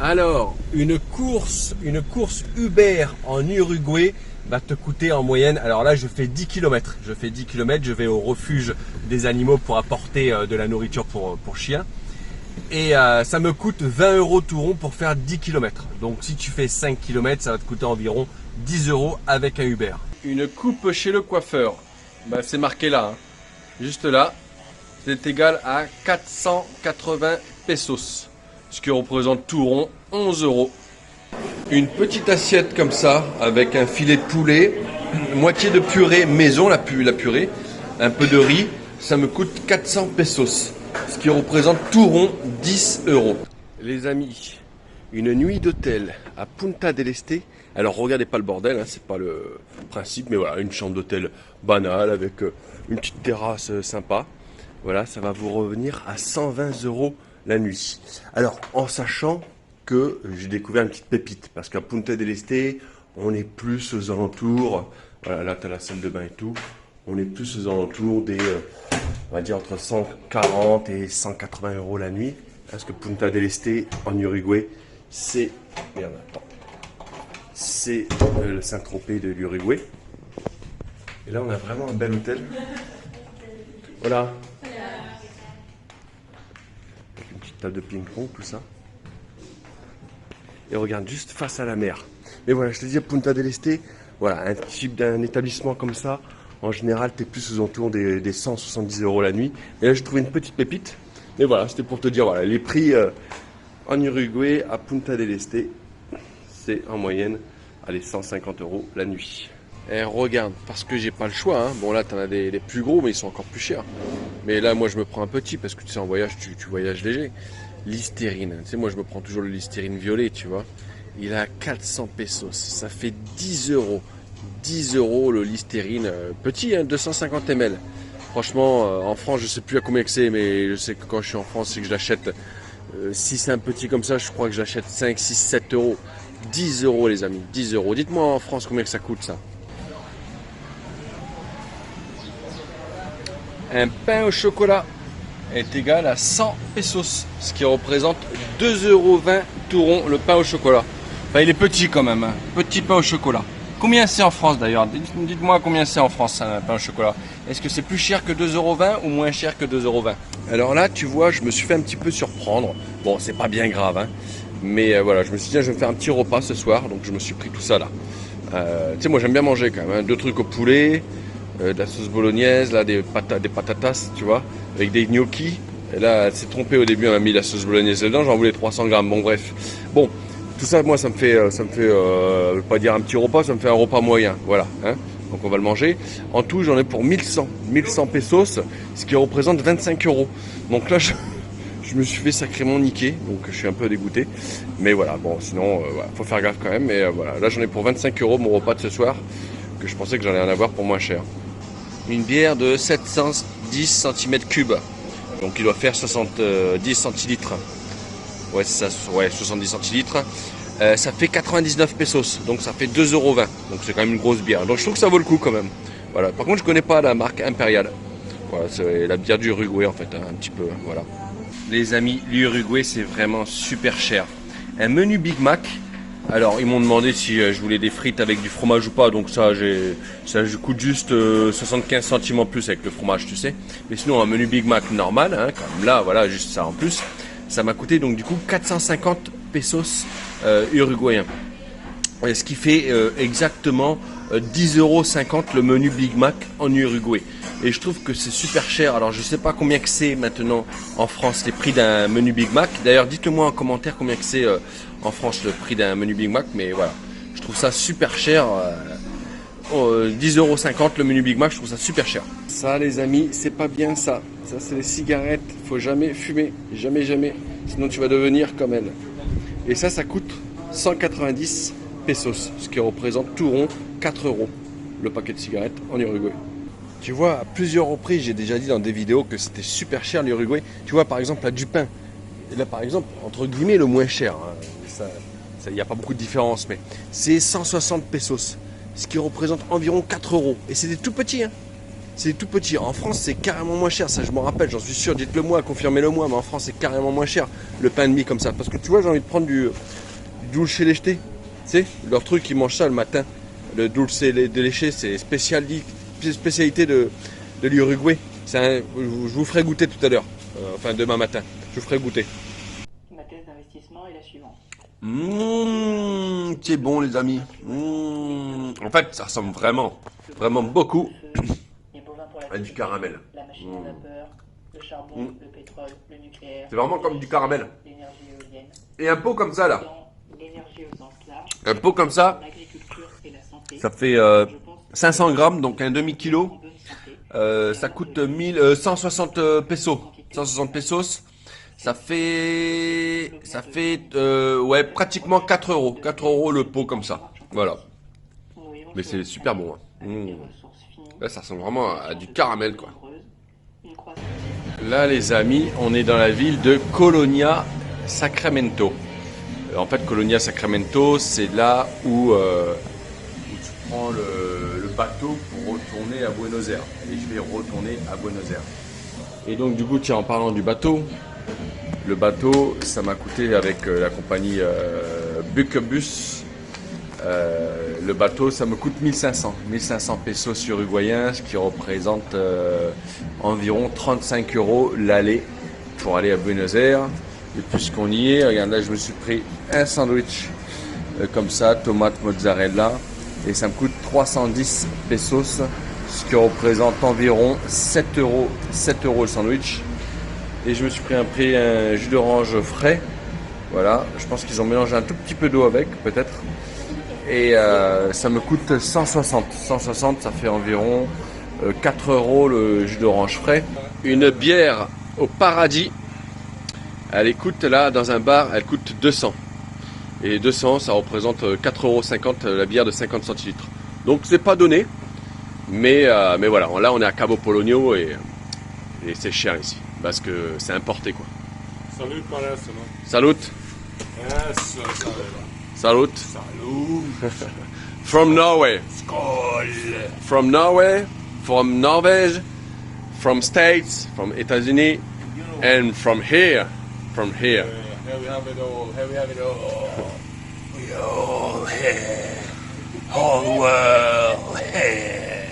Alors, une course Uber en Uruguay va te coûter en moyenne, alors là je fais 10 km, je vais au refuge des animaux pour apporter de la nourriture pour chiens. Et ça me coûte 20 € tout rond pour faire 10 km. Donc si tu fais 5 km, ça va te coûter environ 10 € avec un Uber. Une coupe chez le coiffeur, bah, c'est marqué là, hein. Juste là, c'est égal à 480 pesos. Ce qui représente tout rond 11 €. Une petite assiette comme ça, avec un filet de poulet, moitié de purée maison, la purée, un peu de riz, ça me coûte 400 pesos. Ce qui représente tout rond 10 €. Les amis, une nuit d'hôtel à Punta del Este. Alors regardez pas le bordel, hein, c'est pas le principe, mais voilà, une chambre d'hôtel banale avec une petite terrasse sympa. Voilà, ça va vous revenir à 120 € la nuit. Alors, en sachant que j'ai découvert une petite pépite, parce qu'à Punta del Este, on est plus aux alentours, voilà, là tu as la salle de bain et tout, on est plus aux alentours des, on va dire entre 140 et 180 € la nuit, parce que Punta del Este, en Uruguay, c'est, merde, attends, c'est le Saint-Tropez de l'Uruguay. Et là, on a vraiment un bel hôtel. Voilà. Avec une petite table de ping-pong, tout ça. Et regarde, juste face à la mer. Mais voilà, je te disais, Punta del Este, voilà, un type d'un établissement comme ça, en général, tu es plus aux alentours des 170 € la nuit. Et là, j'ai trouvé une petite pépite. Mais voilà, c'était pour te dire, voilà, les prix en Uruguay, à Punta del Este, c'est en moyenne, allez, 150 € la nuit. Et regarde, parce que j'ai pas le choix, hein. Bon là t'en as des plus gros mais ils sont encore plus chers. Mais là moi je me prends un petit parce que tu sais en voyage tu voyages léger. Listerine, tu sais moi je me prends toujours le Listerine violet tu vois. Il a 400 pesos, ça fait 10 €. 10 € le Listerine petit, hein, 250 ml. Franchement en France je sais plus à combien que c'est mais je sais que quand je suis en France c'est que je l'achète. Si c'est un petit comme ça je crois que je l'achète 5, 6, 7 €. 10 € les amis, 10 €. Dites-moi en France combien que ça coûte ça. Un pain au chocolat est égal à 100 pesos, ce qui représente 2,20 € tout rond le pain au chocolat. Enfin, il est petit quand même, hein. Petit pain au chocolat. Combien c'est en France d'ailleurs? Dites-moi combien c'est en France un pain au chocolat. Est-ce que c'est plus cher que 2,20 € ou moins cher que 2,20 €? Alors là, tu vois, je me suis fait un petit peu surprendre. Bon, c'est pas bien grave, hein. Mais voilà, je me suis dit, je vais me faire un petit repas ce soir, donc je me suis pris tout ça là. Tu sais, moi j'aime bien manger quand même, hein. 2 trucs au poulet. De la sauce bolognaise, là, des patatas, tu vois, avec des gnocchis. Et là, elle s'est trompée au début, on a mis la sauce bolognaise dedans, j'en voulais 300 grammes. Bon, bref. Bon, tout ça, moi, ça me fait je vais pas dire un petit repas, ça me fait un repas moyen. Voilà, hein. Donc, on va le manger. En tout, j'en ai pour 1100 pesos, ce qui représente 25 €. Donc là, je me suis fait sacrément niquer, donc je suis un peu dégoûté. Mais voilà, bon, sinon, voilà, faut faire gaffe quand même. Mais voilà, là, j'en ai pour 25 € mon repas de ce soir, que je pensais que j'allais en avoir pour moins cher. Une bière de 710 cm3. Donc il doit faire 70 centilitres. Ouais, c'est ça, ouais, 70 centilitres. Ça fait 99 pesos, donc ça fait 2,20 €. Donc c'est quand même une grosse bière. Donc je trouve que ça vaut le coup quand même. Voilà. Par contre, je connais pas la marque Impériale. Voilà, c'est la bière du Uruguay en fait, hein, un petit peu. Voilà. Les amis, l'Uruguay c'est vraiment super cher. Un menu Big Mac. Alors ils m'ont demandé si je voulais des frites avec du fromage ou pas, donc ça coûte juste 75 centimes en plus avec le fromage, tu sais. Mais sinon un menu Big Mac normal, hein, comme là, voilà, juste ça en plus, ça m'a coûté donc du coup 450 pesos uruguayens. Ce qui fait exactement 10,50 € le menu Big Mac en Uruguay. Et je trouve que c'est super cher. Alors je sais pas combien que c'est maintenant en France les prix d'un menu Big Mac. D'ailleurs dites-le moi en commentaire combien que c'est en France le prix d'un menu Big Mac. Mais voilà, je trouve ça super cher. 10,50 € le menu Big Mac, je trouve ça super cher. Ça les amis, c'est pas bien ça. Ça c'est les cigarettes. Faut jamais fumer. Jamais, jamais. Sinon tu vas devenir comme elle. Et ça coûte 190 pesos. Ce qui représente tout rond 4 € le paquet de cigarettes en Uruguay. Tu vois, à plusieurs reprises, j'ai déjà dit dans des vidéos que c'était super cher l'Uruguay. Tu vois, par exemple, là, du pain. Et là, par exemple, entre guillemets, le moins cher. Hein. Il n'y a pas beaucoup de différence, mais c'est 160 pesos. Ce qui représente environ 4 €. Et c'est des tout petits. Hein. c'est tout petit. En France, c'est carrément moins cher. Ça, je m'en rappelle, j'en suis sûr. Dites-le moi, confirmez-le moi. Mais en France, c'est carrément moins cher le pain de mie comme ça. Parce que tu vois, j'ai envie de prendre du dulce leche. Tu sais, leur truc, ils mangent ça le matin. Le dulce de leche, c'est spécialité de l'Uruguay. Je vous ferai goûter tout à l'heure. Enfin, demain matin. Je vous ferai goûter. Ma thèse d'investissement est la suivante. C'est bon, les amis. En fait, ça ressemble vraiment beaucoup Les bovins pour la à du caramel. la machine à vapeur, le charbon, le pétrole, le nucléaire. C'est vraiment comme du caramel. L'énergie éolienne. Et un pot comme ça, là. Dans l'énergie au sens large, Un pot comme ça, l'agriculture et la santé. ça fait Je pense 500 grammes, donc un demi-kilo. en bonne santé. Ça coûte 160 pesos. 160 pesos. Ça fait ouais, pratiquement 4 euros. 4 euros le pot comme ça. Voilà. Mais c'est super bon. Hein. Là, ça ressemble vraiment à du caramel, quoi. Là, les amis, on est dans la ville de Colonia Sacramento. En fait, Colonia Sacramento, c'est là où tu prends le bateau pour retourner à Buenos Aires. Et je vais retourner à Buenos Aires. Et donc, du coup, tiens, en parlant du bateau, le bateau, ça m'a coûté avec la compagnie Buquebus. Le bateau, ça me coûte 1500 pesos uruguayens, ce qui représente environ 35 euros l'aller pour aller à Buenos Aires. Et puisqu'on y est, regarde là, je me suis pris un sandwich comme ça, tomate, mozzarella, et ça me coûte 310 pesos, ce qui représente environ 7 euros le sandwich. Et je me suis pris un jus d'orange frais. Voilà, je pense qu'ils ont mélangé un tout petit peu d'eau avec, peut-être. Et ça me coûte 160. 160, ça fait environ 4 euros le jus d'orange frais. Une bière au paradis, elle coûte là, dans un bar, elle coûte 200. Et 200, ça représente 4,50 € la bière de 50 centilitres. Donc c'est pas donné. Mais voilà, là on est à Cabo Polonio et c'est cher ici. Parce que c'est importé, quoi. Salut, parece, non? Salut. Eso, Salut. Salut. From Norway. Skål. From Norway. From Norvège. From States. From États-Unis. And from here. From here. Here we have it all. Here we have it all. We all here. Whole world here.